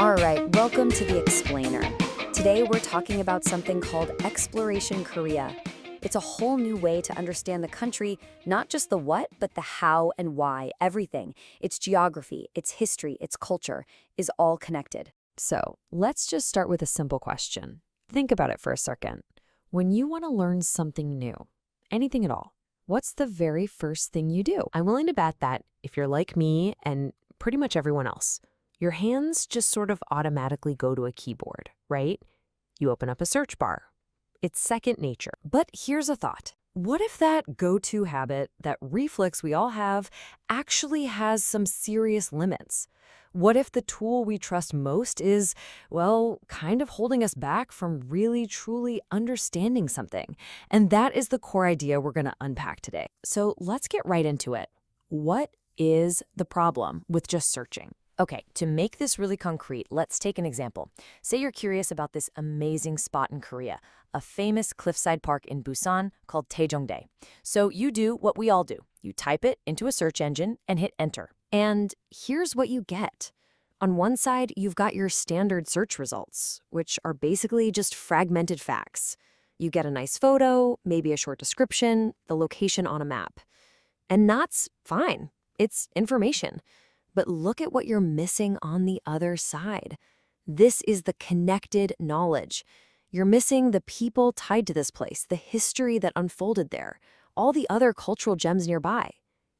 All right, welcome to The Explainer. Today we're talking about something called Exploration Korea. It's a whole new way to understand the country, not just the what, but the how and why, everything. Its geography, its history, its culture is all connected. So, let's just start with a simple question. Think about it for a second. When you want to learn something new, anything at all, what's the very first thing you do? I'm willing to bet that if you're like me and pretty much everyone else, your hands just sort of automatically go to a keyboard, right? You open up a search bar. It's second nature. But here's a thought. What if that go-to habit, that reflex we all have, actually has some serious limits? What if the tool we trust most is, well, kind of holding us back from really, truly understanding something? And that is the core idea we're going to unpack today. So let's get right into it. What is the problem with just searching? Okay, to make this really concrete, let's take an example. Say you're curious about this amazing spot in Korea, a famous cliffside park in Busan called Taejongdae. So you do what we all do. You type it into a search engine and hit enter. And here's what you get. On one side, you've got your standard search results, which are basically just fragmented facts. You get a nice photo, maybe a short description, the location on a map. And that's fine. It's information. But look at what you're missing on the other side. This is the connected knowledge. You're missing the people tied to this place, the history that unfolded there, all the other cultural gems nearby.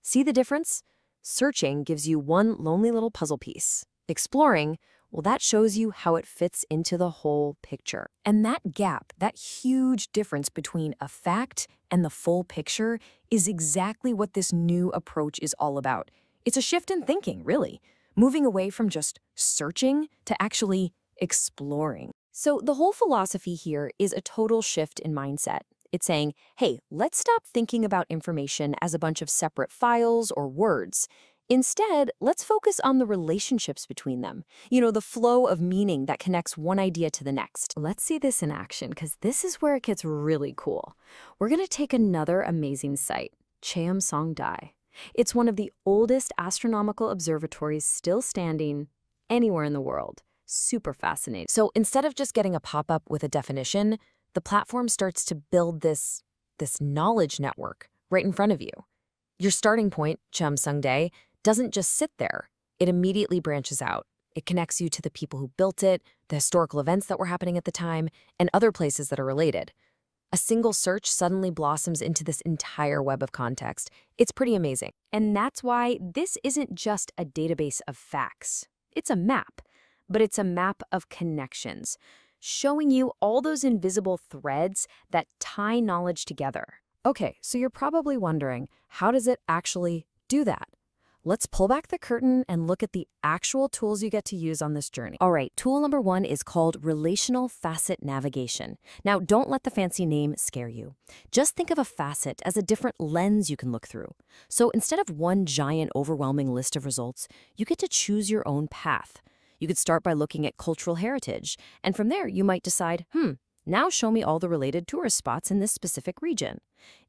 See the difference? Searching gives you one lonely little puzzle piece. Exploring, well, that shows you how it fits into the whole picture. And that gap, that huge difference between a fact and the full picture, is exactly what this new approach is all about. It's a shift in thinking, really, moving away from just searching to actually exploring. So the whole philosophy here is a total shift in mindset. It's saying, hey, let's stop thinking about information as a bunch of separate files or words. Instead, let's focus on the relationships between them. You know, the flow of meaning that connects one idea to the next. Let's see this in action, because this is where it gets really cool. We're going to take another amazing site, Cheomsongdae. It's one of the oldest astronomical observatories still standing anywhere in the world. Super fascinating. So instead of just getting a pop-up with a definition, the platform starts to build this knowledge network right in front of you. Your starting point, Cheomsongdae, doesn't just sit there. It immediately branches out. It connects you to the people who built it, the historical events that were happening at the time, and other places that are related. A single search suddenly blossoms into this entire web of context. It's pretty amazing. And that's why this isn't just a database of facts. It's a map, but it's a map of connections, showing you all those invisible threads that tie knowledge together. Okay, so you're probably wondering, how does it actually do that? Let's pull back the curtain and look at the actual tools you get to use on this journey. All right, tool number one is called Relational Facet Navigation. Now, don't let the fancy name scare you. Just think of a facet as a different lens you can look through. So instead of one giant, overwhelming list of results, you get to choose your own path. You could start by looking at cultural heritage, and from there, you might decide, now show me all the related tourist spots in this specific region.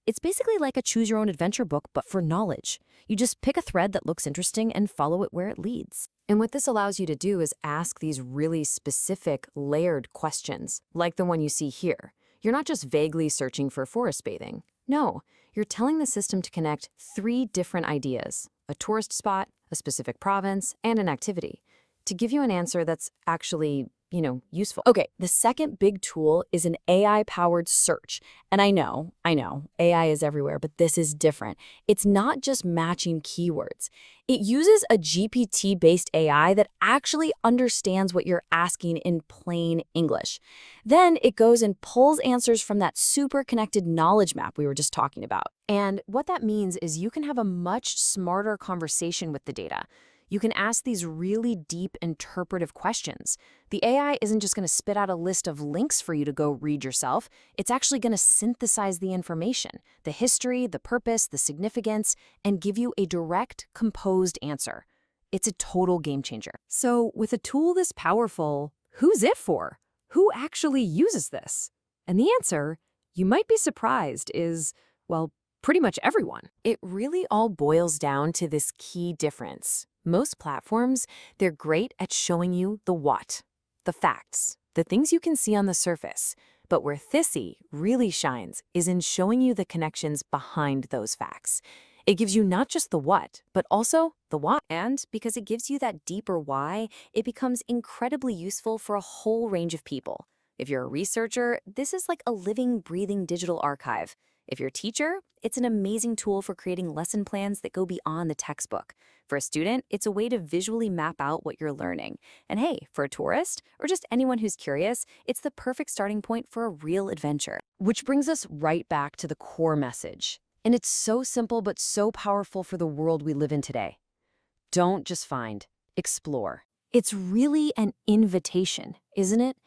It's basically like a choose-your-own-adventure book, but for knowledge. You just pick a thread that looks interesting and follow it where it leads. And what this allows you to do is ask these really specific, layered questions, like the one you see here. You're not just vaguely searching for forest bathing. No, you're telling the system to connect 3 different ideas: a tourist spot, a specific province, and an activity, to give you an answer that's actually useful. Okay, the second big tool is an AI-powered search. And I know, AI is everywhere, but this is different. It's not just matching keywords. It uses a GPT-based AI that actually understands what you're asking in plain English. Then it goes and pulls answers from that super connected knowledge map we were just talking about. And what that means is you can have a much smarter conversation with the data. You can ask these really deep interpretive questions. The AI isn't just going to spit out a list of links for you to go read yourself. It's actually going to synthesize the information, the history, the purpose, the significance, and give you a direct, composed answer. It's a total game changer. So with a tool this powerful, who's it for? Who actually uses this? And the answer, you might be surprised, is, well, pretty much everyone. It really all boils down to this key difference: Most platforms, they're great at showing you the what, the facts, the things you can see on the surface. But where Thisy really shines is in showing you the connections behind those facts. It gives you not just the what, but also the why. And because it gives you that deeper why, it becomes incredibly useful for a whole range of people. If you're a researcher, this is like a living, breathing digital archive. If you're a teacher, it's an amazing tool for creating lesson plans that go beyond the textbook. For a student, it's a way to visually map out what you're learning. And hey, for a tourist, or just anyone who's curious, it's the perfect starting point for a real adventure. Which brings us right back to the core message. And it's so simple but so powerful for the world we live in today. Don't just find, explore. It's really an invitation, isn't it?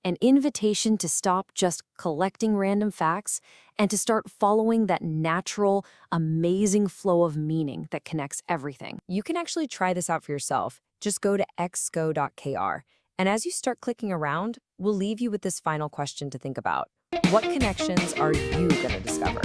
An invitation to stop just collecting random facts and to start following that natural, amazing flow of meaning that connects everything. You can actually try this out for yourself. Just go to xgo.kr. And as you start clicking around, we'll leave you with this final question to think about. What connections are you going to discover?